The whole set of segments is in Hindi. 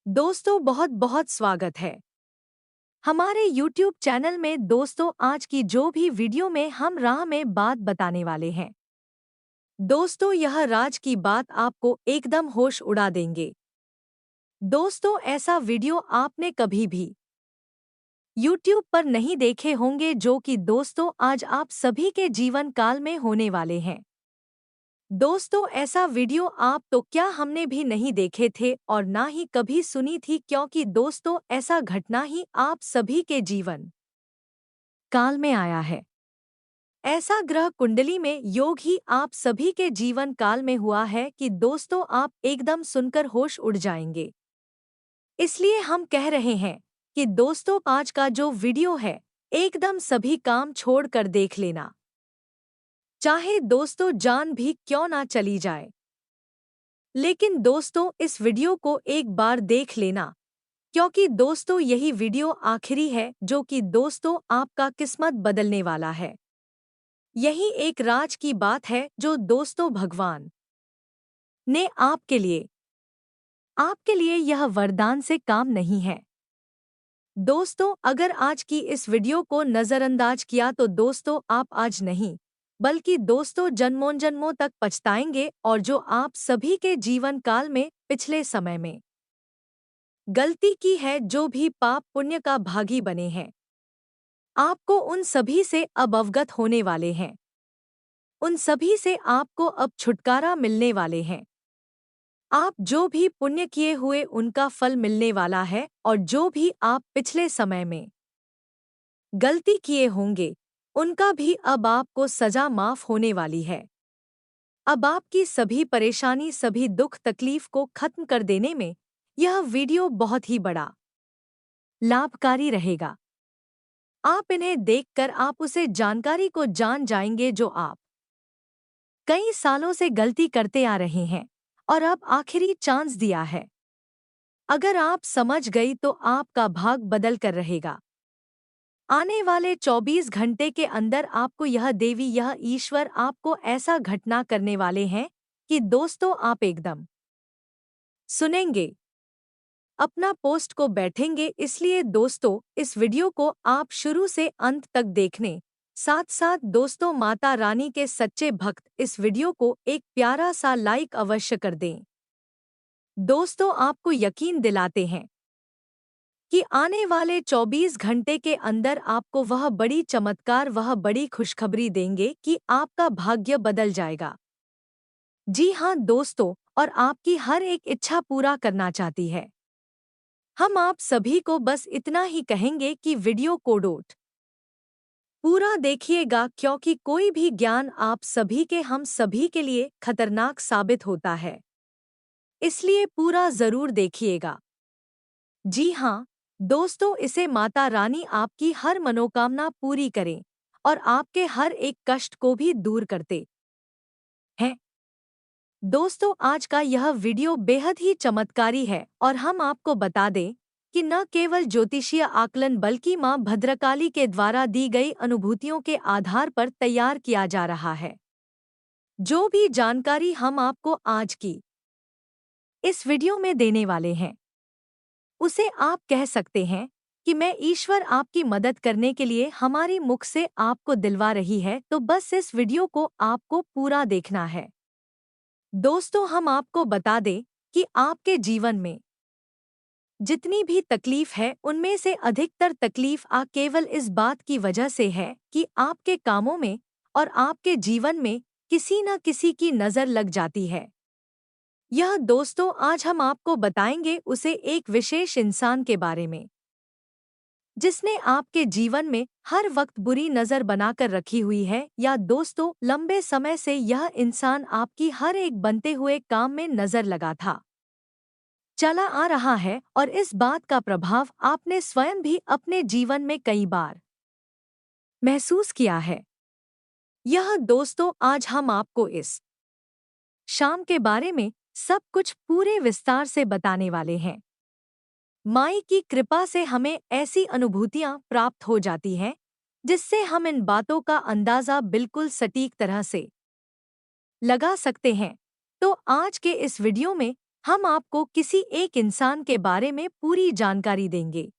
दोस्तों बहुत बहुत स्वागत है हमारे YouTube चैनल में। दोस्तों आज की जो भी वीडियो में हम राह में बात बताने वाले हैं। दोस्तों यह राज की बात आपको एकदम होश उड़ा देंगे। दोस्तों ऐसा वीडियो आपने कभी भी YouTube पर नहीं देखे होंगे जो कि दोस्तों आज आप सभी के जीवन काल में होने वाले हैं। दोस्तों ऐसा वीडियो आप तो क्या हमने भी नहीं देखे थे और ना ही कभी सुनी थी, क्योंकि दोस्तों ऐसा घटना ही आप सभी के जीवन काल में आया है। ऐसा ग्रह कुंडली में योग ही आप सभी के जीवन काल में हुआ है कि दोस्तों आप एकदम सुनकर होश उड़ जाएंगे। इसलिए हम कह रहे हैं कि दोस्तों आज का जो वीडियो है एकदम सभी काम छोड़ कर देख लेना, चाहे दोस्तों जान भी क्यों ना चली जाए। लेकिन दोस्तों इस वीडियो को एक बार देख लेना, क्योंकि दोस्तों यही वीडियो आखिरी है जो कि दोस्तों आपका किस्मत बदलने वाला है। यही एक राज की बात है जो दोस्तों भगवान ने आपके लिए यह वरदान से काम नहीं है। दोस्तों अगर आज की इस वीडियो को नज़रअंदाज किया तो दोस्तों आप आज नहीं बल्कि दोस्तों जन्मों जन्मों तक पछताएंगे, और जो आप सभी के जीवन काल में पिछले समय में गलती की है, जो भी पाप पुण्य का भागी बने हैं, आपको उन सभी से अब अवगत होने वाले हैं। उन सभी से आपको अब छुटकारा मिलने वाले हैं। आप जो भी पुण्य किए हुए उनका फल मिलने वाला है, और जो भी आप पिछले समय में गलती किए होंगे उनका भी अब आपको सजा माफ होने वाली है। अब आपकी सभी परेशानी सभी दुख तकलीफ को खत्म कर देने में यह वीडियो बहुत ही बड़ा लाभकारी रहेगा। आप इन्हें देखकर आप उसे जानकारी को जान जाएंगे जो आप कई सालों से गलती करते आ रहे हैं और अब आखिरी चांस दिया है। अगर आप समझ गई तो आपका भाग बदल कर रहेगा। आने वाले 24 घंटे के अंदर आपको यह देवी यह ईश्वर आपको ऐसा घटना करने वाले हैं कि दोस्तों आप एकदम सुनेंगे, अपना पोस्ट को बैठेंगे। इसलिए दोस्तों इस वीडियो को आप शुरू से अंत तक देखने साथ साथ दोस्तों माता रानी के सच्चे भक्त इस वीडियो को एक प्यारा सा लाइक अवश्य कर दें। दोस्तों आपको यकीन दिलाते हैं कि आने वाले 24 घंटे के अंदर आपको वह बड़ी चमत्कार वह बड़ी खुशखबरी देंगे कि आपका भाग्य बदल जाएगा। जी हाँ दोस्तों, और आपकी हर एक इच्छा पूरा करना चाहती है। हम आप सभी को बस इतना ही कहेंगे कि वीडियो को डोट पूरा देखिएगा, क्योंकि कोई भी ज्ञान आप सभी के हम सभी के लिए खतरनाक साबित होता है। इसलिए पूरा जरूर देखिएगा। जी हाँ दोस्तों, इसे माता रानी आपकी हर मनोकामना पूरी करें और आपके हर एक कष्ट को भी दूर करते हैं। दोस्तों आज का यह वीडियो बेहद ही चमत्कारी है, और हम आपको बता दें कि न केवल ज्योतिषीय आकलन बल्कि मां भद्रकाली के द्वारा दी गई अनुभूतियों के आधार पर तैयार किया जा रहा है। जो भी जानकारी हम आपको आज की इस वीडियो में देने वाले हैं उसे आप कह सकते हैं कि मैं ईश्वर आपकी मदद करने के लिए हमारी मुख से आपको दिलवा रही है। तो बस इस वीडियो को आपको पूरा देखना है। दोस्तों हम आपको बता दें कि आपके जीवन में जितनी भी तकलीफ है उनमें से अधिकतर तकलीफ केवल इस बात की वजह से है कि आपके कामों में और आपके जीवन में किसी न किसी की नज़र लग जाती है। यह दोस्तों आज हम आपको बताएंगे उसे एक विशेष इंसान के बारे में जिसने आपके जीवन में हर वक्त बुरी नज़र बनाकर रखी हुई है, या दोस्तों लंबे समय से यह इंसान आपकी हर एक बनते हुए काम में नज़र लगा था चला आ रहा है, और इस बात का प्रभाव आपने स्वयं भी अपने जीवन में कई बार महसूस किया है। यह दोस्तों आज हम आपको इस शाम के बारे में सब कुछ पूरे विस्तार से बताने वाले हैं। माई की कृपा से हमें ऐसी अनुभूतियां प्राप्त हो जाती हैं जिससे हम इन बातों का अंदाजा बिल्कुल सटीक तरह से लगा सकते हैं। तो आज के इस वीडियो में हम आपको किसी एक इंसान के बारे में पूरी जानकारी देंगे।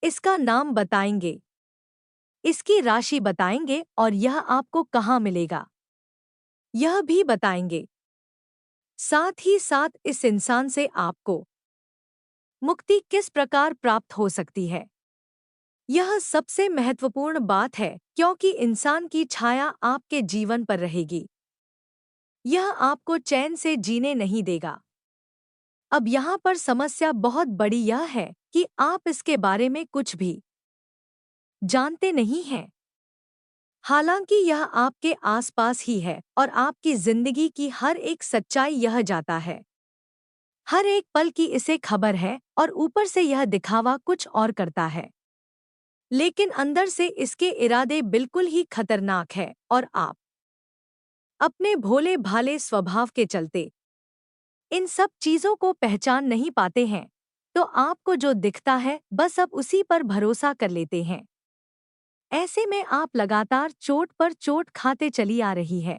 इसका नाम बताएंगे, इसकी राशि बताएंगे और यह आपको कहाँ मिलेगा यह भी बताएंगे। साथ ही साथ इस इंसान से आपको मुक्ति किस प्रकार प्राप्त हो सकती है, यह सबसे महत्वपूर्ण बात है, क्योंकि इंसान की छाया आपके जीवन पर रहेगी। यह आपको चैन से जीने नहीं देगा। अब यहाँ पर समस्या बहुत बड़ी यह है कि आप इसके बारे में कुछ भी जानते नहीं हैं। हालांकि यह आपके आसपास ही है और आपकी जिंदगी की हर एक सच्चाई यह जाता है। हर एक पल की इसे खबर है और ऊपर से यह दिखावा कुछ और करता है, लेकिन अंदर से इसके इरादे बिल्कुल ही खतरनाक है और आप अपने भोले भाले स्वभाव के चलते इन सब चीजों को पहचान नहीं पाते हैं, तो आपको जो दिखता है बस अब उसी पर भरोसा कर लेते हैं। ऐसे में आप लगातार चोट पर चोट खाते चली आ रही है।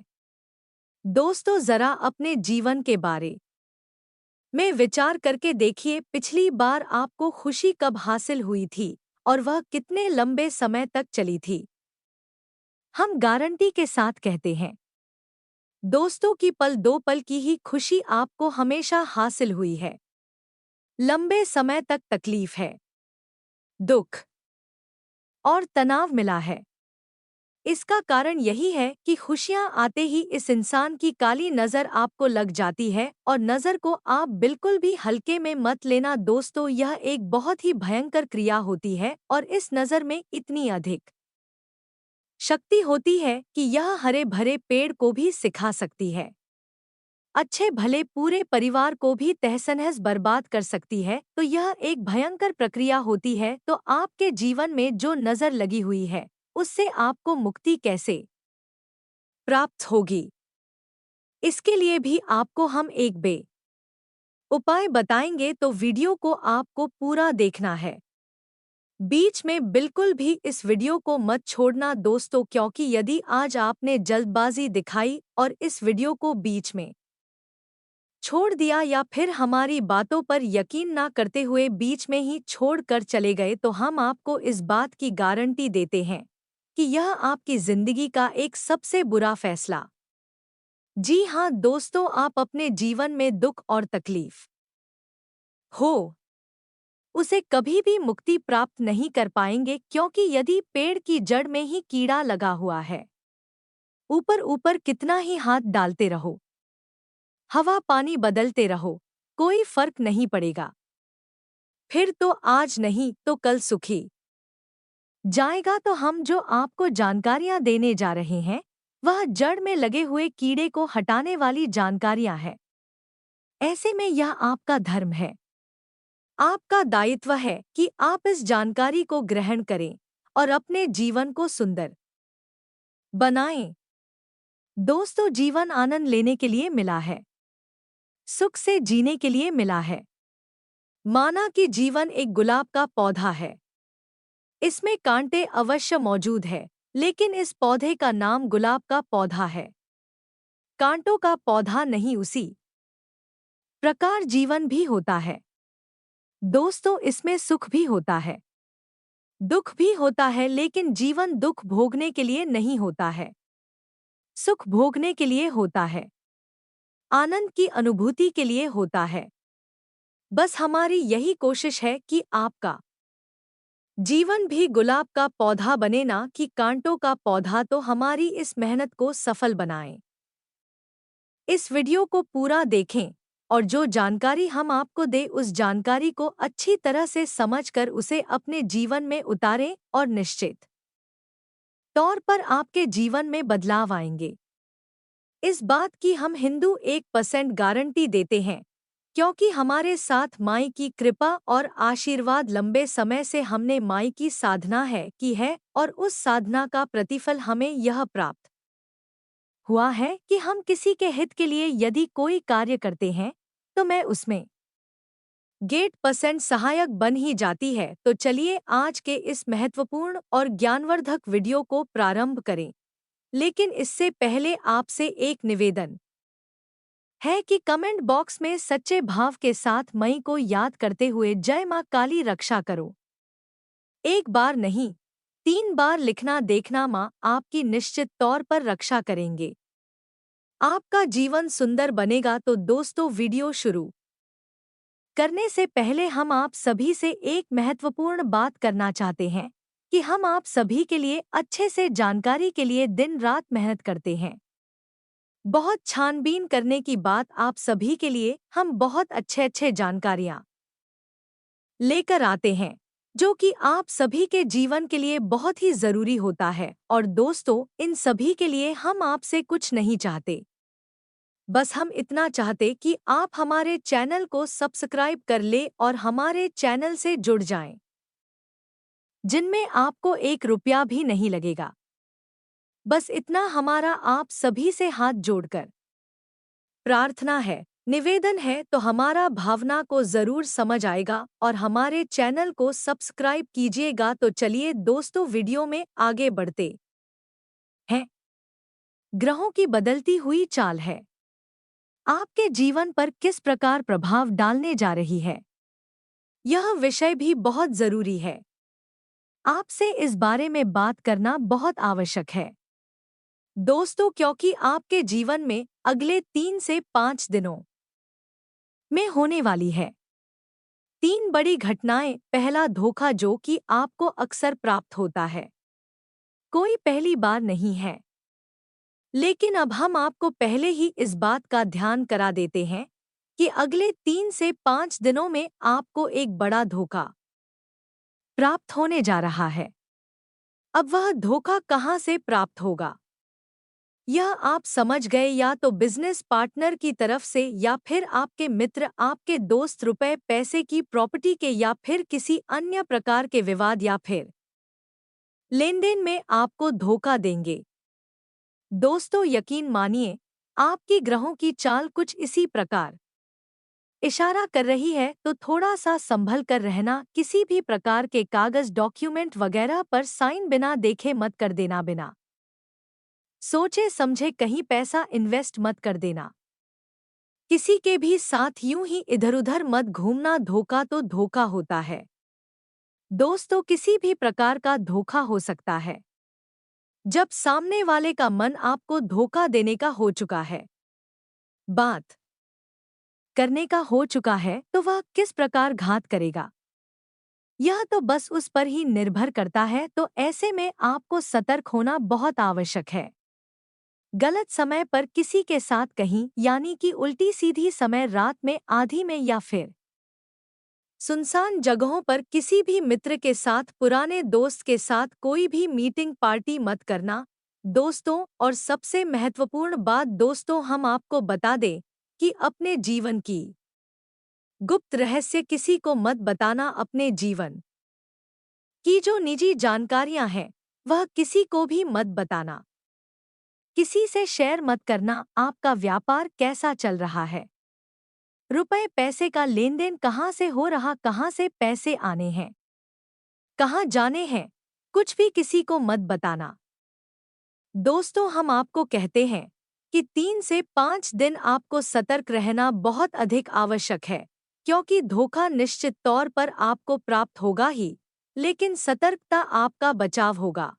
दोस्तों, जरा अपने जीवन के बारे में विचार करके देखिए, पिछली बार आपको खुशी कब हासिल हुई थी और वह कितने लंबे समय तक चली थी। हम गारंटी के साथ कहते हैं, दोस्तों, की पल दो पल की ही खुशी आपको हमेशा हासिल हुई है। लंबे समय तक तकलीफ है, दुख और तनाव मिला है। इसका कारण यही है कि खुशियां आते ही इस इंसान की काली नज़र आपको लग जाती है, और नज़र को आप बिल्कुल भी हल्के में मत लेना दोस्तों, यह एक बहुत ही भयंकर क्रिया होती है और इस नज़र में इतनी अधिक शक्ति होती है कि यह हरे भरे पेड़ को भी सिखा सकती है, अच्छे भले पूरे परिवार को भी तहस-नहस बर्बाद कर सकती है। तो यह एक भयंकर प्रक्रिया होती है। तो आपके जीवन में जो नज़र लगी हुई है, उससे आपको मुक्ति कैसे प्राप्त होगी, इसके लिए भी आपको हम एक उपाय बताएंगे, तो वीडियो को आपको पूरा देखना है। बीच में बिल्कुल भी इस वीडियो को मत छोड़ना दोस्तों, क्योंकि यदि आज आपने जल्दबाजी दिखाई और इस वीडियो को बीच में छोड़ दिया या फिर हमारी बातों पर यकीन ना करते हुए बीच में ही छोड़ कर चले गए, तो हम आपको इस बात की गारंटी देते हैं कि यह आपकी जिंदगी का एक सबसे बुरा फैसला। जी हाँ दोस्तों, आप अपने जीवन में दुख और तकलीफ हो उसे कभी भी मुक्ति प्राप्त नहीं कर पाएंगे, क्योंकि यदि पेड़ की जड़ में ही कीड़ा लगा हुआ है, ऊपर ऊपर कितना ही हाथ डालते रहो, हवा पानी बदलते रहो, कोई फर्क नहीं पड़ेगा। फिर तो आज नहीं तो कल सुखी जाएगा। तो हम जो आपको जानकारियां देने जा रहे हैं, वह जड़ में लगे हुए कीड़े को हटाने वाली जानकारियां हैं। ऐसे में यह आपका धर्म है, आपका दायित्व है कि आप इस जानकारी को ग्रहण करें और अपने जीवन को सुंदर बनाएं। दोस्तों, जीवन आनंद लेने के लिए मिला है, सुख से जीने के लिए मिला है। माना कि जीवन एक गुलाब का पौधा है, इसमें कांटे अवश्य मौजूद है, लेकिन इस पौधे का नाम गुलाब का पौधा है, कांटों का पौधा नहीं। उसी प्रकार जीवन भी होता है दोस्तों, इसमें सुख भी होता है, दुख भी होता है, लेकिन जीवन दुख भोगने के लिए नहीं होता है, सुख भोगने के लिए होता है, आनंद की अनुभूति के लिए होता है। बस हमारी यही कोशिश है कि आपका जीवन भी गुलाब का पौधा बने, ना कि कांटों का पौधा। तो हमारी इस मेहनत को सफल बनाएं। इस वीडियो को पूरा देखें और जो जानकारी हम आपको दे उस जानकारी को अच्छी तरह से समझकर उसे अपने जीवन में उतारें और निश्चित तौर पर आपके जीवन में बदलाव आएंगे। इस बात की हम हिंदू 1% गारंटी देते हैं, क्योंकि हमारे साथ माई की कृपा और आशीर्वाद लंबे समय से हमने माई की साधना की है, और उस साधना का प्रतिफल हमें यह प्राप्त हुआ है कि हम किसी के हित के लिए यदि कोई कार्य करते हैं, तो मैं उसमें 1% सहायक बन ही जाती है। तो चलिए आज के इस महत्वपूर्ण और ज्ञानवर्धक वीडियो को प्रारंभ करें, लेकिन इससे पहले आपसे एक निवेदन है कि कमेंट बॉक्स में सच्चे भाव के साथ मई को याद करते हुए जय मां काली रक्षा करो। एक बार नहीं, 3 बार लिखना देखना मां आपकी निश्चित तौर पर रक्षा करेंगे। आपका जीवन सुंदर बनेगा। तो दोस्तों, वीडियो शुरू करने से पहले हम आप सभी से एक महत्वपूर्ण बात करना चाहते हैं कि हम आप सभी के लिए अच्छे से जानकारी के लिए दिन रात मेहनत करते हैं। बहुत छानबीन करने की बात आप सभी के लिए हम बहुत अच्छे जानकारियां लेकर आते हैं, जो कि आप सभी के जीवन के लिए बहुत ही जरूरी होता है। और दोस्तों, इन सभी के लिए हम आपसे कुछ नहीं चाहते, बस हम इतना चाहते कि आप हमारे चैनल को सब्सक्राइब कर ले और हमारे चैनल से जुड़ जाएं, जिनमें आपको 1 रुपया भी नहीं लगेगा। बस इतना हमारा आप सभी से हाथ जोड़कर प्रार्थना है, निवेदन है। तो हमारा भावना को जरूर समझ आएगा और हमारे चैनल को सब्सक्राइब कीजिएगा। तो चलिए दोस्तों, वीडियो में आगे बढ़ते हैं। ग्रहों की बदलती हुई चाल है आपके जीवन पर किस प्रकार प्रभाव डालने जा रही है, यह विषय भी बहुत जरूरी है। आपसे इस बारे में बात करना बहुत आवश्यक है दोस्तों, क्योंकि आपके जीवन में अगले 3 से 5 दिनों में होने वाली है 3 बड़ी घटनाएं। पहला, धोखा जो कि आपको अक्सर प्राप्त होता है, कोई पहली बार नहीं है। लेकिन अब हम आपको पहले ही इस बात का ध्यान करा देते हैं कि अगले 3 से 5 दिनों में आपको एक बड़ा धोखा प्राप्त होने जा रहा है। अब वह धोखा कहाँ से प्राप्त होगा, यह आप समझ गए। या तो बिजनेस पार्टनर की तरफ से, या फिर आपके मित्र, आपके दोस्त, रुपए पैसे की, प्रॉपर्टी के, या फिर किसी अन्य प्रकार के विवाद या फिर लेनदेन में आपको धोखा देंगे। दोस्तों, यकीन मानिए, आपकी ग्रहों की चाल कुछ इसी प्रकार इशारा कर रही है। तो थोड़ा सा संभल कर रहना, किसी भी प्रकार के कागज, डॉक्यूमेंट वगैरह पर साइन बिना देखे मत कर देना, बिना सोचे समझे कहीं पैसा इन्वेस्ट मत कर देना, किसी के भी साथ यूं ही इधर-उधर मत घूमना। धोखा तो धोखा होता है दोस्तों, किसी भी प्रकार का धोखा हो सकता है। जब सामने वाले का मन आपको धोखा देने का हो चुका है, बात करने का हो चुका है, तो वह किस प्रकार घात करेगा, यह तो बस उस पर ही निर्भर करता है। तो ऐसे में आपको सतर्क होना बहुत आवश्यक है। गलत समय पर किसी के साथ कहीं, यानी कि उल्टी सीधी समय, रात में, आधी में, या फिर सुनसान जगहों पर किसी भी मित्र के साथ, पुराने दोस्त के साथ कोई भी मीटिंग पार्टी मत करना दोस्तों। और सबसे महत्वपूर्ण बात दोस्तों, हम आपको बता दें कि अपने जीवन की गुप्त रहस्य किसी को मत बताना। अपने जीवन की जो निजी जानकारियां हैं, वह किसी को भी मत बताना, किसी से शेयर मत करना। आपका व्यापार कैसा चल रहा है, रुपए पैसे का लेन देन कहाँ से हो रहा, कहाँ से पैसे आने हैं, कहाँ जाने हैं, कुछ भी किसी को मत बताना दोस्तों। हम आपको कहते हैं कि 3 से 5 दिन आपको सतर्क रहना बहुत अधिक आवश्यक है, क्योंकि धोखा निश्चित तौर पर आपको प्राप्त होगा ही, लेकिन सतर्कता आपका बचाव होगा।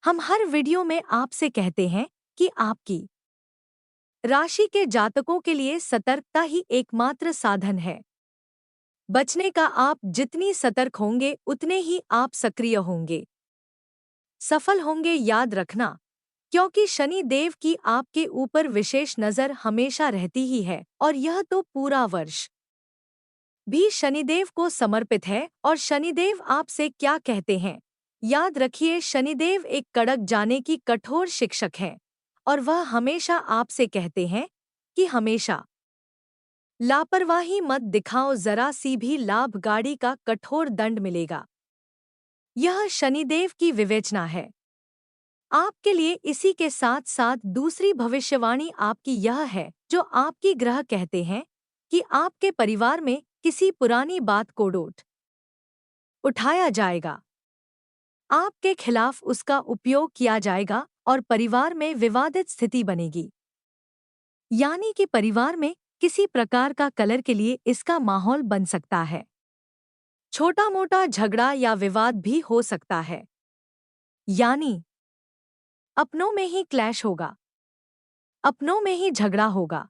हम हर वीडियो में आपसे कहते हैं कि आपकी राशि के जातकों के लिए सतर्कता ही एकमात्र साधन है बचने का। आप जितनी सतर्क होंगे, उतने ही आप सक्रिय होंगे, सफल होंगे। याद रखना, क्योंकि शनि देव की आपके ऊपर विशेष नज़र हमेशा रहती ही है, और यह तो पूरा वर्ष भी शनिदेव को समर्पित है। और शनिदेव आपसे क्या कहते हैं, याद रखिए, शनिदेव एक कड़क जाने की कठोर शिक्षक है, और वह हमेशा आपसे कहते हैं कि हमेशा लापरवाही मत दिखाओ, जरा सी भी लाभ गाड़ी का कठोर दंड मिलेगा। यह शनिदेव की विवेचना है आपके लिए। इसी के साथ साथ दूसरी भविष्यवाणी आपकी यह है, जो आपकी ग्रह कहते हैं कि आपके परिवार में किसी पुरानी बात को उठाया जाएगा, आपके खिलाफ उसका उपयोग किया जाएगा, और परिवार में विवादित स्थिति बनेगी। यानी कि परिवार में किसी प्रकार का कलर के लिए इसका माहौल बन सकता है। छोटा मोटा झगड़ा या विवाद भी हो सकता है, यानी अपनों में ही क्लैश होगा, अपनों में ही झगड़ा होगा,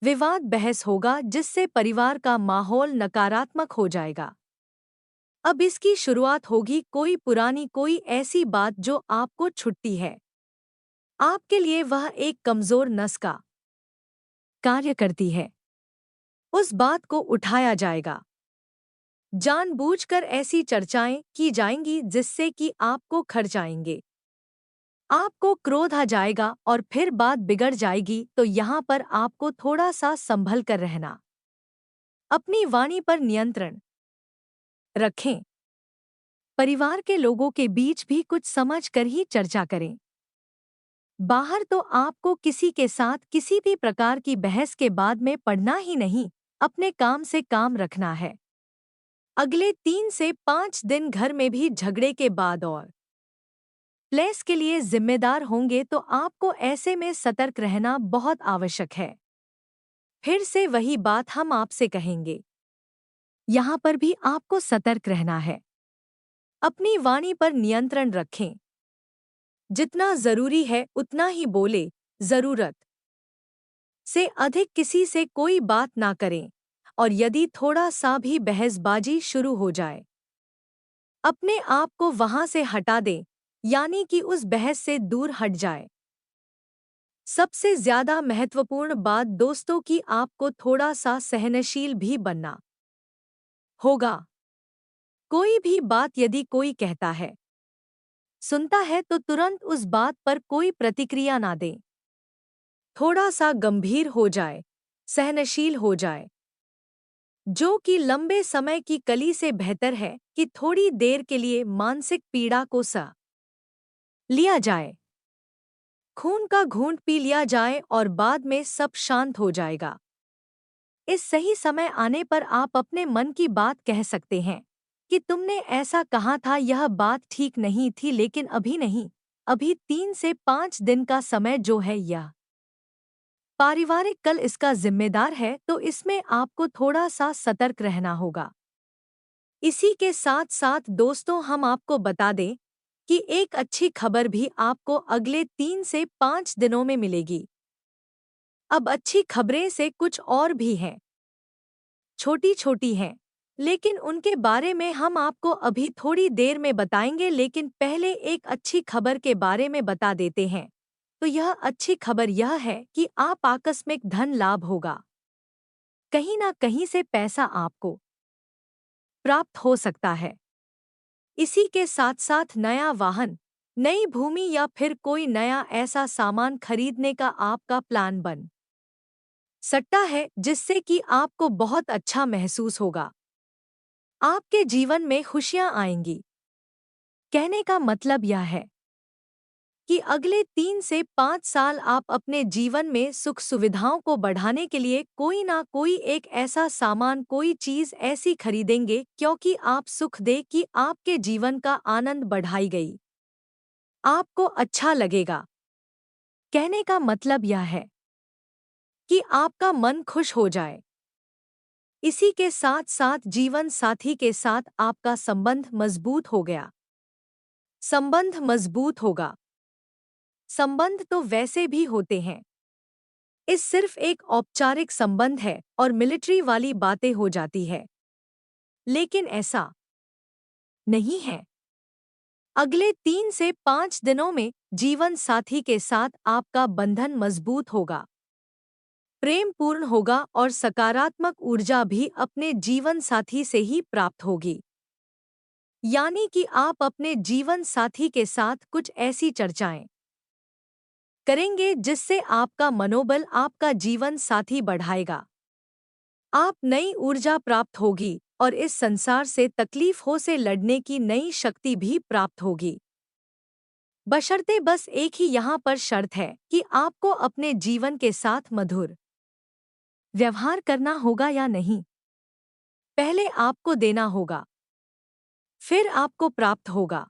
विवाद बहस होगा जिससे परिवार का माहौल नकारात्मक हो जाएगा। अब इसकी शुरुआत होगी कोई पुरानी कोई ऐसी बात जो आपको छुट्टी है। आपके लिए वह एक कमजोर नस का कार्य करती है। उस बात को उठाया जाएगा। जानबूझकर ऐसी चर्चाएं की जाएंगी जिससे कि आपको खर्चाएंगे। आपको क्रोध आ जाएगा और फिर बात बिगड़ जाएगी, तो यहाँ पर आपको थोड़ा सा संभल कर रहना। अपनी वाणी पर नियंत्रण रखें। परिवार के लोगों के बीच भी कुछ समझ कर ही चर्चा करें। बाहर तो आपको किसी के साथ किसी भी प्रकार की बहस के बाद में पड़ना ही नहीं, अपने काम से काम रखना है। अगले 3 से 5 दिन घर में भी झगड़े के बाद और प्लेस के लिए जिम्मेदार होंगे, तो आपको ऐसे में सतर्क रहना बहुत आवश्यक है। फिर से वही बात हम आपसे कहेंगे, यहाँ पर भी आपको सतर्क रहना है। अपनी वाणी पर नियंत्रण रखें। जितना जरूरी है उतना ही बोले, जरूरत से अधिक किसी से कोई बात ना करें। और यदि थोड़ा सा भी बहसबाजी शुरू हो जाए, अपने आप को वहां से हटा दें, यानी कि उस बहस से दूर हट जाए। सबसे ज्यादा महत्वपूर्ण बात दोस्तों की आपको थोड़ा सा सहनशील भी बनना होगा। कोई भी बात यदि कोई कहता है, सुनता है, तो तुरंत उस बात पर कोई प्रतिक्रिया ना दें। थोड़ा सा गंभीर हो जाए, सहनशील हो जाए, जो कि लंबे समय की कली से बेहतर है कि थोड़ी देर के लिए मानसिक पीड़ा को सह लिया जाए। खून का घूंट पी लिया जाए और बाद में सब शांत हो जाएगा। इस सही समय आने पर आप अपने मन की बात कह सकते हैं कि तुमने ऐसा कहा था, यह बात ठीक नहीं थी, लेकिन अभी नहीं, अभी 3 से 5 दिन का समय जो है यह पारिवारिक कल इसका जिम्मेदार है, तो इसमें आपको थोड़ा सा सतर्क रहना होगा। इसी के साथ साथ दोस्तों हम आपको बता दें कि एक अच्छी खबर भी आपको अगले 3 से 5 दिनों में मिलेगी। अब अच्छी खबरें से कुछ और भी हैं, छोटी छोटी हैं, लेकिन उनके बारे में हम आपको अभी थोड़ी देर में बताएंगे। लेकिन पहले एक अच्छी खबर के बारे में बता देते हैं। तो यह अच्छी खबर यह है कि आप आकस्मिक धन लाभ होगा। कहीं ना कहीं से पैसा आपको प्राप्त हो सकता है। इसी के साथ साथ नया वाहन, नई भूमि या फिर कोई नया ऐसा सामान खरीदने का आपका प्लान बन सकता है, जिससे कि आपको बहुत अच्छा महसूस होगा। आपके जीवन में खुशियां आएंगी। कहने का मतलब यह है कि अगले 3 से 5 साल आप अपने जीवन में सुख सुविधाओं को बढ़ाने के लिए कोई ना कोई एक ऐसा सामान, कोई चीज ऐसी खरीदेंगे, क्योंकि आप सुख दे कि आपके जीवन का आनंद बढ़ाई गई। आपको अच्छा लगेगा। कहने का मतलब यह है कि आपका मन खुश हो जाए। इसी के साथ साथ जीवन साथी के साथ आपका संबंध मजबूत हो गया। संबंध मजबूत होगा। संबंध तो वैसे भी होते हैं। इस सिर्फ एक औपचारिक संबंध है और मिलिट्री वाली बातें हो जाती है, लेकिन ऐसा नहीं है। अगले 3 से 5 दिनों में जीवन साथी के साथ आपका बंधन मजबूत होगा, प्रेम पूर्ण होगा और सकारात्मक ऊर्जा भी अपने जीवन साथी से ही प्राप्त होगी। यानी कि आप अपने जीवन साथी के साथ कुछ ऐसी चर्चाएं करेंगे जिससे आपका मनोबल, आपका जीवन साथी बढ़ाएगा। आप नई ऊर्जा प्राप्त होगी और इस संसार से तकलीफों से लड़ने की नई शक्ति भी प्राप्त होगी। बशर्ते बस एक ही यहाँ पर शर्त है कि आपको अपने जीवन के साथ मधुर व्यवहार करना होगा या नहीं। पहले आपको देना होगा, फिर आपको प्राप्त होगा।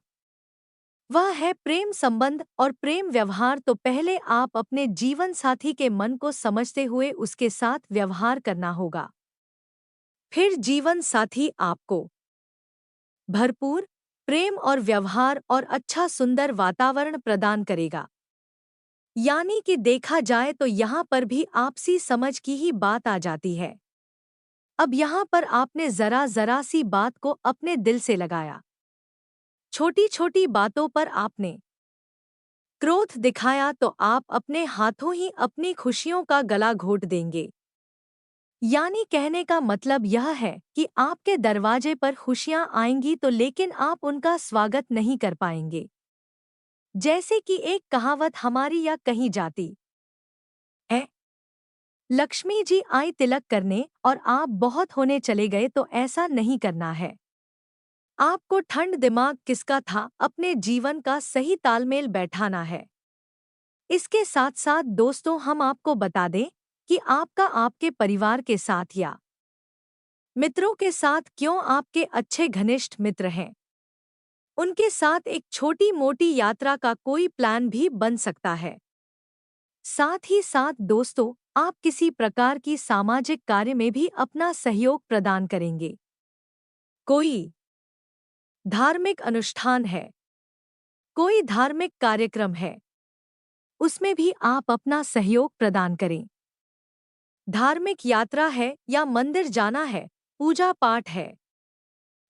वह है प्रेम संबंध और प्रेम व्यवहार। तो पहले आप अपने जीवन साथी के मन को समझते हुए उसके साथ व्यवहार करना होगा। फिर जीवन साथी आपको भरपूर प्रेम और व्यवहार और अच्छा सुंदर वातावरण प्रदान करेगा। यानी कि देखा जाए तो यहाँ पर भी आपसी समझ की ही बात आ जाती है। अब यहाँ पर आपने जरा जरा सी बात को अपने दिल से लगाया। छोटी छोटी बातों पर आपने क्रोध दिखाया तो आप अपने हाथों ही अपनी खुशियों का गला घोट देंगे। यानी कहने का मतलब यह है कि आपके दरवाजे पर खुशियां आएंगी तो लेकिन आप उनका स्वागत नहीं कर पाएंगे। जैसे कि एक कहावत हमारी या कहीं जाती है, लक्ष्मी जी आई तिलक करने और आप बहुत होने चले गए। तो ऐसा नहीं करना है। आपको ठंड दिमाग किसका था अपने जीवन का सही तालमेल बैठाना है। इसके साथ साथ दोस्तों हम आपको बता दें कि आपका आपके परिवार के साथ या मित्रों के साथ क्यों आपके अच्छे घनिष्ठ मित्र हैं, उनके साथ एक छोटी मोटी यात्रा का कोई प्लान भी बन सकता है। साथ ही साथ दोस्तों आप किसी प्रकार की सामाजिक कार्य में भी अपना सहयोग प्रदान करेंगे। कोई धार्मिक अनुष्ठान है, कोई धार्मिक कार्यक्रम है, उसमें भी आप अपना सहयोग प्रदान करें। धार्मिक यात्रा है या मंदिर जाना है, पूजा पाठ है,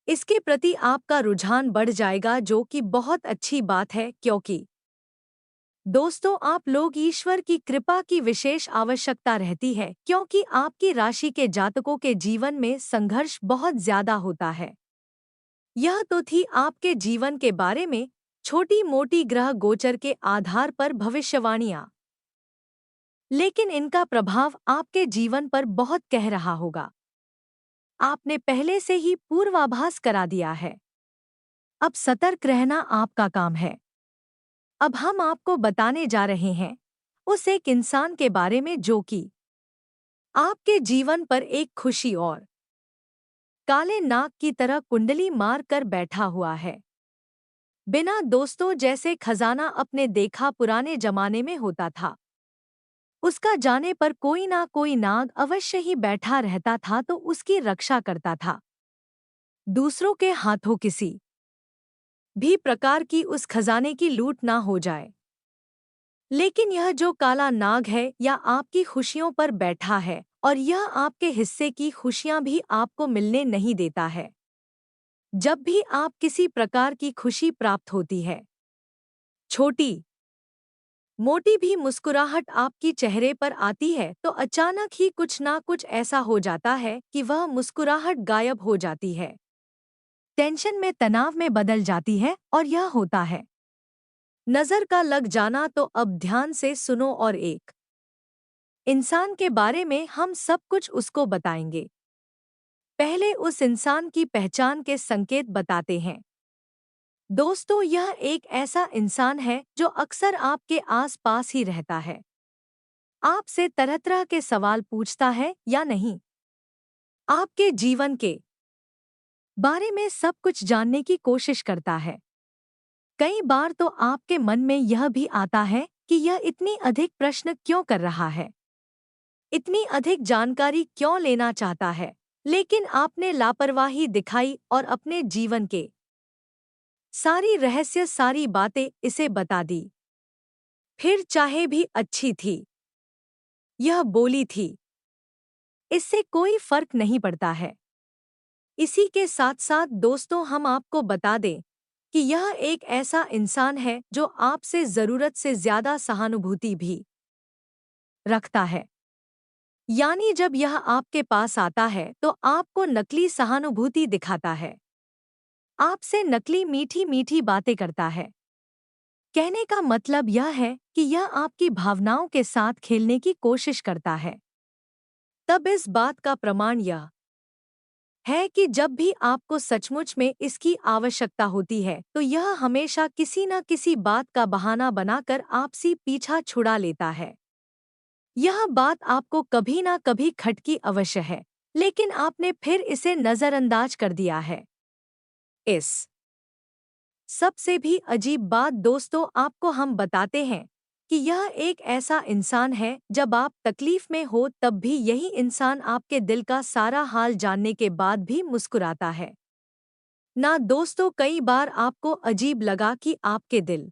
इसके प्रति आपका रुझान बढ़ जाएगा जो कि बहुत अच्छी बात है। क्योंकि दोस्तों आप लोग ईश्वर की कृपा की विशेष आवश्यकता रहती है, क्योंकि आपकी राशि के जातकों के जीवन में संघर्ष बहुत ज्यादा होता है। यह तो थी आपके जीवन के बारे में छोटी मोटी ग्रह गोचर के आधार पर भविष्यवाणियां, लेकिन इनका प्रभाव आपके जीवन पर बहुत कह रहा होगा। आपने पहले से ही पूर्वाभास करा दिया है। अब सतर्क रहना आपका काम है। अब हम आपको बताने जा रहे हैं उस एक इंसान के बारे में जो कि आपके जीवन पर एक खुशी और काले नाग की तरह कुंडली मार कर बैठा हुआ है। बिना दोस्तों जैसे खजाना अपने देखा पुराने जमाने में होता था, उसका जाने पर कोई ना कोई नाग अवश्य ही बैठा रहता था तो उसकी रक्षा करता था। दूसरों के हाथों किसी भी प्रकार की उस खजाने की लूट ना हो जाए। लेकिन यह जो काला नाग है या आपकी खुशियों पर बैठा है और यह आपके हिस्से की खुशियां भी आपको मिलने नहीं देता है। जब भी आप किसी प्रकार की खुशी प्राप्त होती है, छोटी मोटी भी मुस्कुराहट आपकी चेहरे पर आती है तो अचानक ही कुछ ना कुछ ऐसा हो जाता है कि वह मुस्कुराहट गायब हो जाती है, टेंशन में तनाव में बदल जाती है और यह होता है नजर का लग जाना। तो अब ध्यान से सुनो और एक इंसान के बारे में हम सब कुछ उसको बताएंगे। पहले उस इंसान की पहचान के संकेत बताते हैं। दोस्तों यह एक ऐसा इंसान है जो अक्सर आपके आस-पास ही रहता है, आपसे तरह तरह के सवाल पूछता है या नहीं, आपके जीवन के बारे में सब कुछ जानने की कोशिश करता है। कई बार तो आपके मन में यह भी आता है कि यह इतनी अधिक प्रश्न क्यों कर रहा है, इतनी अधिक जानकारी क्यों लेना चाहता है, लेकिन आपने लापरवाही दिखाई और अपने जीवन के सारी रहस्य सारी बातें इसे बता दी। फिर चाहे भी अच्छी थी, यह बोली थी, इससे कोई फर्क नहीं पड़ता है। इसी के साथ साथ दोस्तों हम आपको बता दें कि यह एक ऐसा इंसान है जो आपसे ज़रूरत से ज़्यादा सहानुभूति भी रखता है। यानी जब यह आपके पास आता है तो आपको नकली सहानुभूति दिखाता है, आपसे नकली मीठी मीठी बातें करता है। कहने का मतलब यह है कि यह आपकी भावनाओं के साथ खेलने की कोशिश करता है। तब इस बात का प्रमाण यह है कि जब भी आपको सचमुच में इसकी आवश्यकता होती है तो यह हमेशा किसी न किसी बात का बहाना बनाकर आपसे पीछा छुड़ा लेता है। यह बात आपको कभी ना कभी खटकी अवश्य है, लेकिन आपने फिर इसे नज़रअंदाज कर दिया है। इस सबसे भी अजीब बात दोस्तों आपको हम बताते हैं कि यह एक ऐसा इंसान है जब आप तकलीफ में हो तब भी यही इंसान आपके दिल का सारा हाल जानने के बाद भी मुस्कुराता है। ना दोस्तों कई बार आपको अजीब लगा कि आपके दिल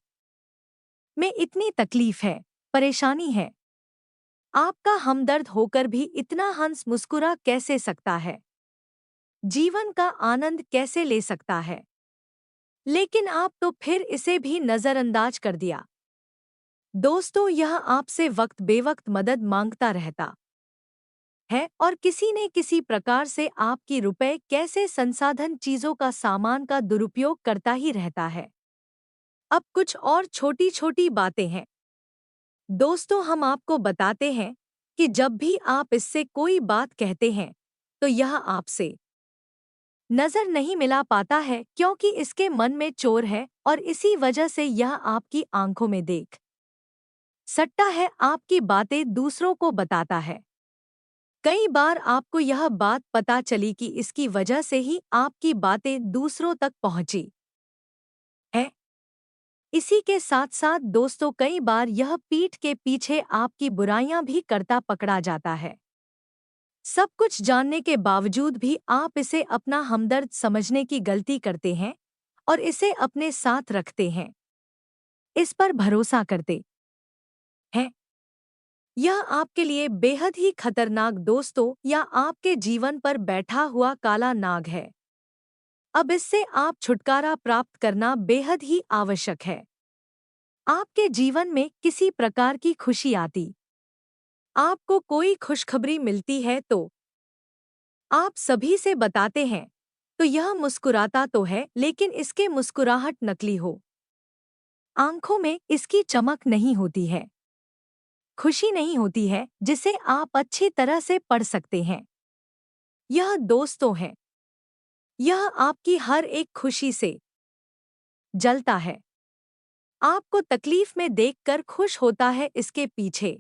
में इतनी तकलीफ है, परेशानी है। आपका हमदर्द होकर भी इतना हंस मुस्कुरा कैसे सकता है? जीवन का आनंद कैसे ले सकता है? लेकिन आप तो फिर इसे भी नजरअंदाज कर दिया। दोस्तों यह आपसे वक्त बेवक्त मदद मांगता रहता है और किसी न किसी प्रकार से आपकी रुपए कैसे संसाधन चीजों का सामान का दुरुपयोग करता ही रहता है। अब कुछ और छोटी छोटी बातें हैं दोस्तों हम आपको बताते हैं कि जब भी आप इससे कोई बात कहते हैं तो यह आपसे नजर नहीं मिला पाता है क्योंकि इसके मन में चोर है और इसी वजह से यह आपकी आंखों में देख सकता है, आपकी बातें दूसरों को बताता है। कई बार आपको यह बात पता चली कि इसकी वजह से ही आपकी बातें दूसरों तक पहुंची है। इसी के साथ साथ दोस्तों कई बार यह पीठ के पीछे आपकी बुराइयां भी करता पकड़ा जाता है। सब कुछ जानने के बावजूद भी आप इसे अपना हमदर्द समझने की गलती करते हैं और इसे अपने साथ रखते हैं, इस पर भरोसा करते हैं। यह आपके लिए बेहद ही खतरनाक दोस्तों या आपके जीवन पर बैठा हुआ काला नाग है। अब इससे आप छुटकारा प्राप्त करना बेहद ही आवश्यक है। आपके जीवन में किसी प्रकार की खुशी आती, आपको कोई खुशखबरी मिलती है तो आप सभी से बताते हैं, तो यह मुस्कुराता तो है लेकिन इसके मुस्कुराहट नकली हो। आंखों में इसकी चमक नहीं होती है, खुशी नहीं होती है जिसे आप अच्छी तरह से पढ़ सकते हैं। यह दोस्तों है, यह आपकी हर एक खुशी से जलता है। आपको तकलीफ में देखकर खुश होता है, इसके पीछे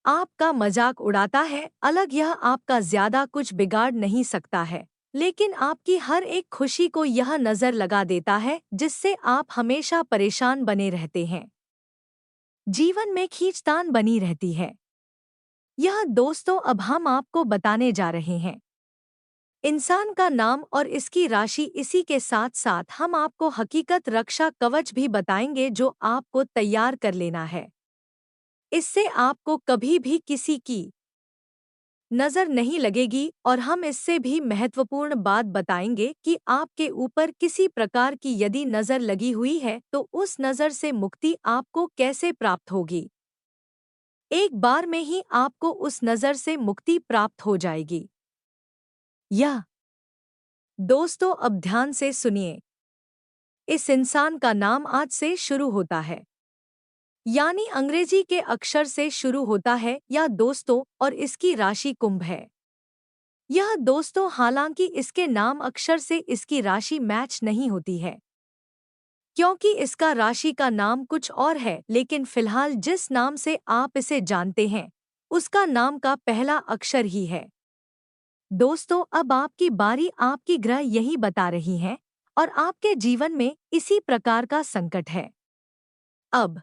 आपका मजाक उड़ाता है। अलग यह आपका ज्यादा कुछ बिगाड़ नहीं सकता है, लेकिन आपकी हर एक खुशी को यह नजर लगा देता है जिससे आप हमेशा परेशान बने रहते हैं। जीवन में खींचतान बनी रहती है। यह दोस्तों अब हम आपको बताने जा रहे हैं इंसान का नाम और इसकी राशि। इसी के साथ साथ हम आपको हकीकत रक्षा कवच भी बताएंगे जो आपको तैयार कर लेना है। इससे आपको कभी भी किसी की नजर नहीं लगेगी और हम इससे भी महत्वपूर्ण बात बताएंगे कि आपके ऊपर किसी प्रकार की यदि नजर लगी हुई है तो उस नजर से मुक्ति आपको कैसे प्राप्त होगी। एक बार में ही आपको उस नजर से मुक्ति प्राप्त हो जाएगी। यह दोस्तों अब ध्यान से सुनिए। इस इंसान का नाम आज से शुरू होता है, यानी अंग्रेजी के अक्षर से शुरू होता है या दोस्तों, और इसकी राशि कुंभ है। यह दोस्तों हालांकि इसके नाम अक्षर से इसकी राशि मैच नहीं होती है क्योंकि इसका राशि का नाम कुछ और है, लेकिन फिलहाल जिस नाम से आप इसे जानते हैं उसका नाम का पहला अक्षर ही है। दोस्तों अब आपकी बारी, आपकी ग्रह यही बता रही हैं और आपके जीवन में इसी प्रकार का संकट है। अब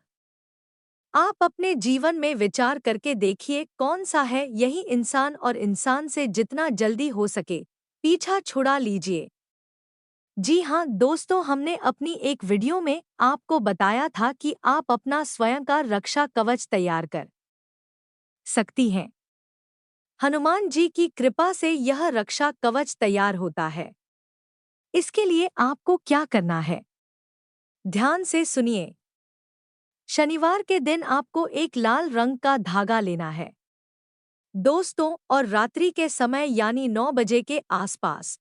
आप अपने जीवन में विचार करके देखिए कौन सा है यही इंसान और इंसान से जितना जल्दी हो सके पीछा छुड़ा लीजिए। जी हाँ दोस्तों, हमने अपनी एक वीडियो में आपको बताया था कि आप अपना स्वयं का रक्षा कवच तैयार कर सकती हैं। हनुमान जी की कृपा से यह रक्षा कवच तैयार होता है। इसके लिए आपको क्या करना है, ध्यान से सुनिए। शनिवार के दिन आपको एक लाल रंग का धागा लेना है दोस्तों, और रात्रि के समय यानी 9 बजे के आसपास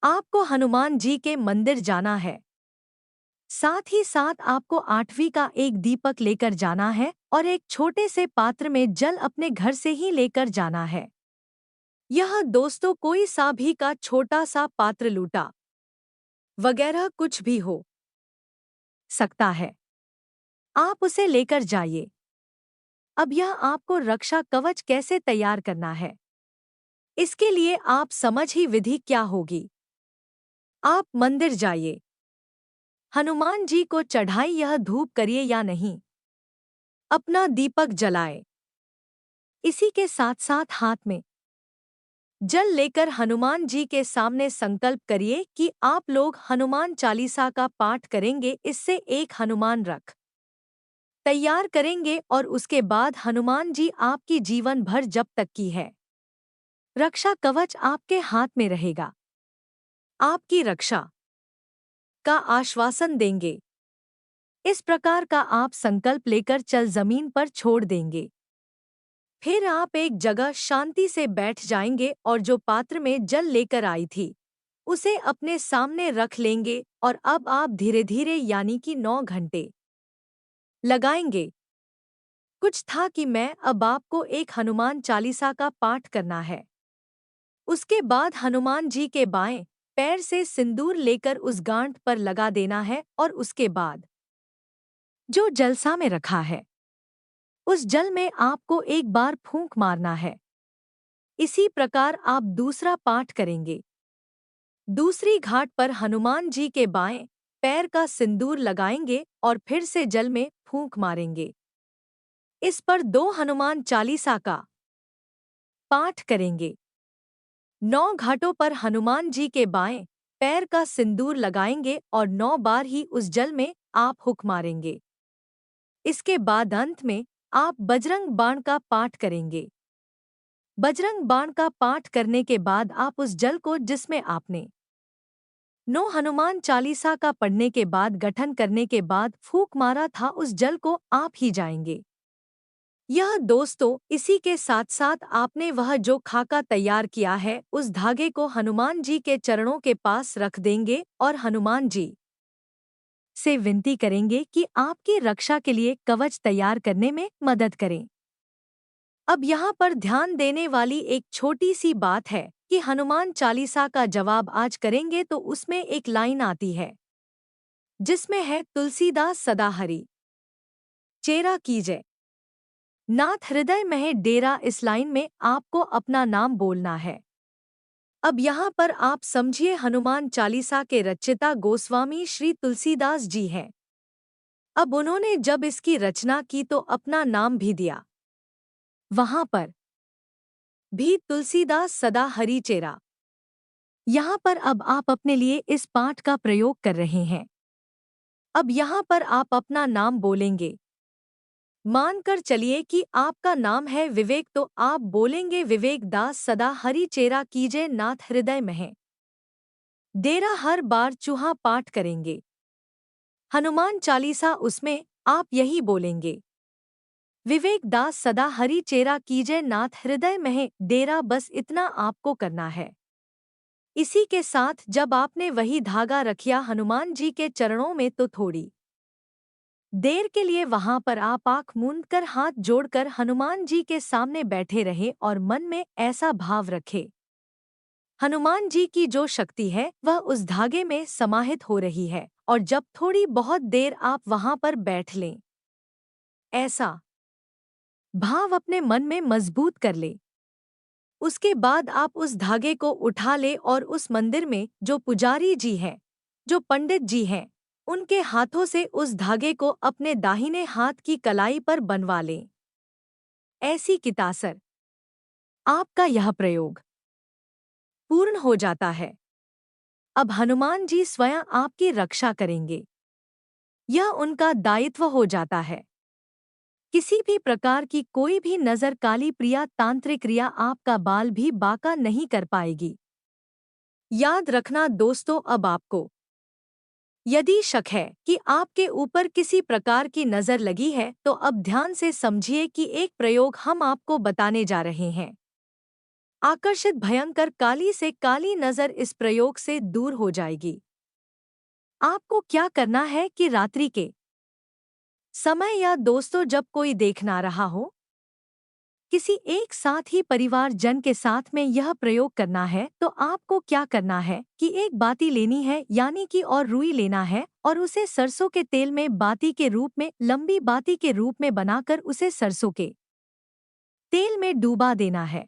आपको हनुमान जी के मंदिर जाना है। साथ ही साथ आपको 8वीं का एक दीपक लेकर जाना है और एक छोटे से पात्र में जल अपने घर से ही लेकर जाना है। यह दोस्तों कोई सा भी का छोटा सा पात्र, लूटा वगैरह कुछ भी हो सकता है, आप उसे लेकर जाइए। अब यह आपको रक्षा कवच कैसे तैयार करना है, इसके लिए आप समझ ही विधि क्या होगी। आप मंदिर जाइए, हनुमान जी को चढ़ाई यह धूप करिए या नहीं। अपना दीपक जलाए। इसी के साथ साथ हाथ में जल लेकर हनुमान जी के सामने संकल्प करिए कि आप लोग हनुमान चालीसा का पाठ करेंगे। इससे एक हनुमान रख तैयार करेंगे और उसके बाद हनुमान जी आपकी जीवन भर जब तक की है रक्षा कवच आपके हाथ में रहेगा, आपकी रक्षा का आश्वासन देंगे। इस प्रकार का आप संकल्प लेकर चल जमीन पर छोड़ देंगे। फिर आप एक जगह शांति से बैठ जाएंगे और जो पात्र में जल लेकर आई थी उसे अपने सामने रख लेंगे और अब आप धीरे धीरे यानी कि 9 घंटे लगाएंगे। कुछ था कि मैं अब आपको एक हनुमान चालीसा का पाठ करना है। उसके बाद हनुमान जी के बाएं पैर से सिंदूर लेकर उस गांठ पर लगा देना है और उसके बाद जो जलसा में रखा है उस जल में आपको एक बार फूंक मारना है। इसी प्रकार आप दूसरा पाठ करेंगे। दूसरी घाट पर हनुमान जी के बाएं पैर का सिंदूर लगाएंगे और फिर से जल में फूंक मारेंगे। इस पर 2 हनुमान चालीसा का पाठ करेंगे। 9 घाटों पर हनुमान जी के बाएं पैर का सिंदूर लगाएंगे और 9 बार ही उस जल में आप हुक मारेंगे। इसके बाद अंत में आप बजरंग बाण का पाठ करेंगे। बजरंग बाण का पाठ करने के बाद आप उस जल को जिसमें आपने 9 हनुमान चालीसा का पढ़ने के बाद गठन करने के बाद फूंक मारा था उस जल को आप ही जाएंगे। यह दोस्तों इसी के साथ साथ आपने वह जो खाका तैयार किया है उस धागे को हनुमान जी के चरणों के पास रख देंगे और हनुमान जी से विनती करेंगे कि आपकी रक्षा के लिए कवच तैयार करने में मदद करें। अब यहाँ पर ध्यान देने वाली एक छोटी सी बात है कि हनुमान चालीसा का जवाब आज करेंगे तो उसमें एक लाइन आती है जिसमें है तुलसीदास सदा हरि चेरा कीजय नाथ हृदय में डेरा। इस लाइन में आपको अपना नाम बोलना है। अब यहाँ पर आप समझिए हनुमान चालीसा के रचयिता गोस्वामी श्री तुलसीदास जी हैं। अब उन्होंने जब इसकी रचना की तो अपना नाम भी दिया। वहां पर भी तुलसीदास सदा हरि चेरा। यहाँ पर अब आप अपने लिए इस पाठ का प्रयोग कर रहे हैं। अब यहाँ पर आप अपना नाम बोलेंगे। मानकर चलिए कि आपका नाम है विवेक तो आप बोलेंगे विवेक दास सदा हरि चेरा कीजय नाथ हृदय में डेरा। हर बार चूहा पाठ करेंगे हनुमान चालीसा उसमें आप यही बोलेंगे विवेक दास सदा हरि चेरा कीजय नाथ हृदय में डेरा। बस इतना आपको करना है। इसी के साथ जब आपने वही धागा रखिया हनुमान जी के चरणों में तो थोड़ी देर के लिए वहां पर आप आंख मूंद कर हाथ जोड़कर हनुमान जी के सामने बैठे रहे और मन में ऐसा भाव रखे हनुमान जी की जो शक्ति है वह उस धागे में समाहित हो रही है। और जब थोड़ी बहुत देर आप वहां पर बैठ लें ऐसा भाव अपने मन में मजबूत कर ले। उसके बाद आप उस धागे को उठा ले और उस मंदिर में जो पुजारी जी हैं जो पंडित जी हैं उनके हाथों से उस धागे को अपने दाहिने हाथ की कलाई पर बनवा लें। ऐसी कितासर आपका यह प्रयोग पूर्ण हो जाता है। अब हनुमान जी स्वयं आपकी रक्षा करेंगे। यह उनका दायित्व हो जाता है। किसी भी प्रकार की कोई भी नजर काली प्रिया तांत्रिक क्रिया आपका बाल भी बाका नहीं कर पाएगी। याद रखना दोस्तों, अब आपको यदि शक है कि आपके ऊपर किसी प्रकार की नजर लगी है तो अब ध्यान से समझिए कि एक प्रयोग हम आपको बताने जा रहे हैं। आकर्षित भयंकर काली से काली नजर इस प्रयोग से दूर हो जाएगी। आपको क्या करना है कि रात्रि के समय या दोस्तों जब कोई देख ना रहा हो किसी एक साथ ही परिवार जन के साथ में यह प्रयोग करना है तो आपको क्या करना है कि एक बाती लेनी है यानी कि और रुई लेना है और उसे सरसों के तेल में बाती के रूप में लंबी बाती के रूप में बनाकर उसे सरसों के तेल में डूबा देना है।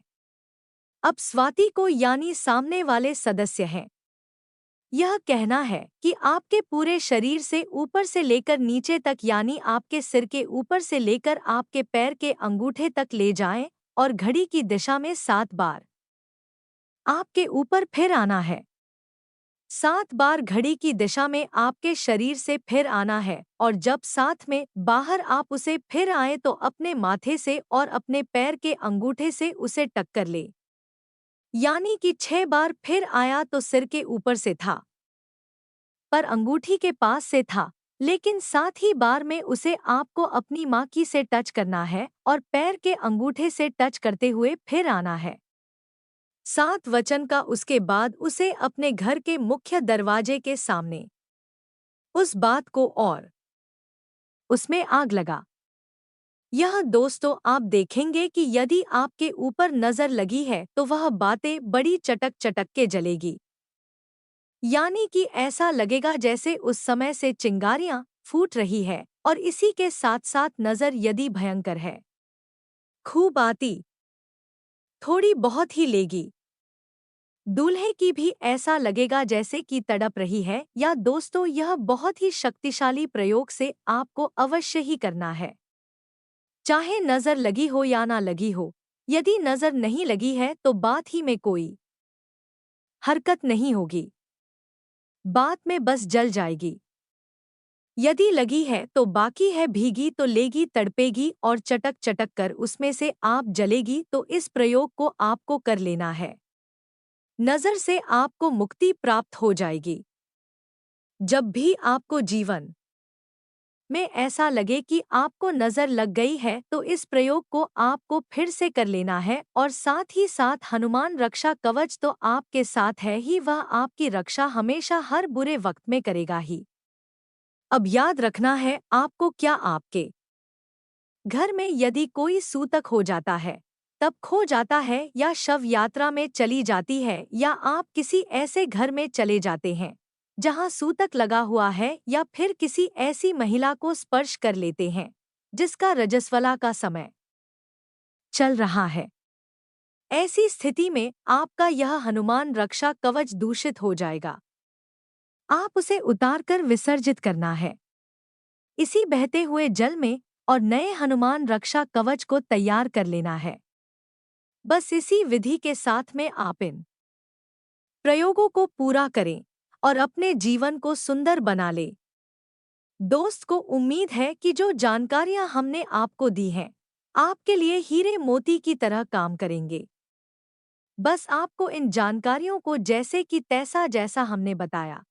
अब स्वाति को यानी सामने वाले सदस्य हैं यह कहना है कि आपके पूरे शरीर से ऊपर से लेकर नीचे तक यानी आपके सिर के ऊपर से लेकर आपके पैर के अंगूठे तक ले जाएं और घड़ी की दिशा में 7 बार आपके ऊपर फिर आना है। 7 बार घड़ी की दिशा में आपके शरीर से फिर आना है और जब साथ में बाहर आप उसे फिर आए तो अपने माथे से और अपने पैर के अंगूठे से उसे टक्कर ले। यानी कि 6 बार फिर आया तो सिर के ऊपर से था पर अंगूठी के पास से था, लेकिन साथ ही बार में उसे आपको अपनी माँ की से टच करना है और पैर के अंगूठे से टच करते हुए फिर आना है। 7 वचन का उसके बाद उसे अपने घर के मुख्य दरवाजे के सामने उस बात को और उसमें आग लगा। यह दोस्तों आप देखेंगे कि यदि आपके ऊपर नजर लगी है तो वह बातें बड़ी चटक चटक के जलेगी। यानी कि ऐसा लगेगा जैसे उस समय से चिंगारियां फूट रही है और इसी के साथ साथ नजर यदि भयंकर है, खूब आती, थोड़ी बहुत ही लेगी, दूल्हे की भी ऐसा लगेगा जैसे कि तड़प रही है। या दोस्तों यह बहुत ही शक्तिशाली प्रयोग से आपको अवश्य ही करना है, चाहे नजर लगी हो या ना लगी हो। यदि नजर नहीं लगी है तो बात ही में कोई हरकत नहीं होगी, बात में बस जल जाएगी। यदि लगी है तो बाकी है भीगी तो लेगी, तड़पेगी और चटक चटक कर उसमें से आप जलेगी। तो इस प्रयोग को आपको कर लेना है, नजर से आपको मुक्ति प्राप्त हो जाएगी। जब भी आपको जीवन में ऐसा लगे कि आपको नजर लग गई है तो इस प्रयोग को आपको फिर से कर लेना है और साथ ही साथ हनुमान रक्षा कवच तो आपके साथ है ही, वह आपकी रक्षा हमेशा हर बुरे वक्त में करेगा ही। अब याद रखना है आपको, क्या आपके घर में यदि कोई सूतक हो जाता है, तब खो जाता है या शव यात्रा में चली जाती है या आप किसी ऐसे घर में चले जाते हैं जहां सूतक लगा हुआ है या फिर किसी ऐसी महिला को स्पर्श कर लेते हैं जिसका रजस्वला का समय चल रहा है, ऐसी स्थिति में आपका यह हनुमान रक्षा कवच दूषित हो जाएगा। आप उसे उतारकर विसर्जित करना है इसी बहते हुए जल में और नए हनुमान रक्षा कवच को तैयार कर लेना है। बस इसी विधि के साथ में आप इन प्रयोगों को पूरा करें और अपने जीवन को सुंदर बना ले। दोस्त को उम्मीद है कि जो जानकारियां हमने आपको दी हैं आपके लिए हीरे मोती की तरह काम करेंगे। बस आपको इन जानकारियों को जैसे कि तैसा जैसा हमने बताया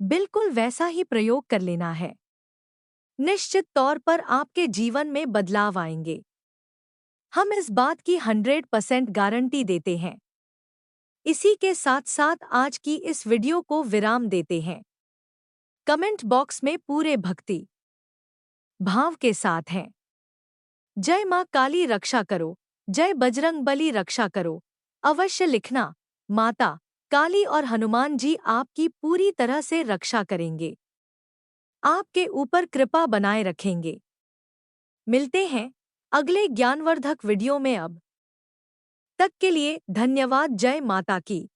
बिल्कुल वैसा ही प्रयोग कर लेना है। निश्चित तौर पर आपके जीवन में बदलाव आएंगे, हम इस बात की 100% गारंटी देते हैं। इसी के साथ साथ आज की इस वीडियो को विराम देते हैं। कमेंट बॉक्स में पूरे भक्ति भाव के साथ हैं, जय मां काली रक्षा करो, जय बजरंग बली रक्षा करो, अवश्य लिखना। माता काली और हनुमान जी आपकी पूरी तरह से रक्षा करेंगे, आपके ऊपर कृपा बनाए रखेंगे। मिलते हैं अगले ज्ञानवर्धक वीडियो में, अब तक के लिए धन्यवाद। जय माता की।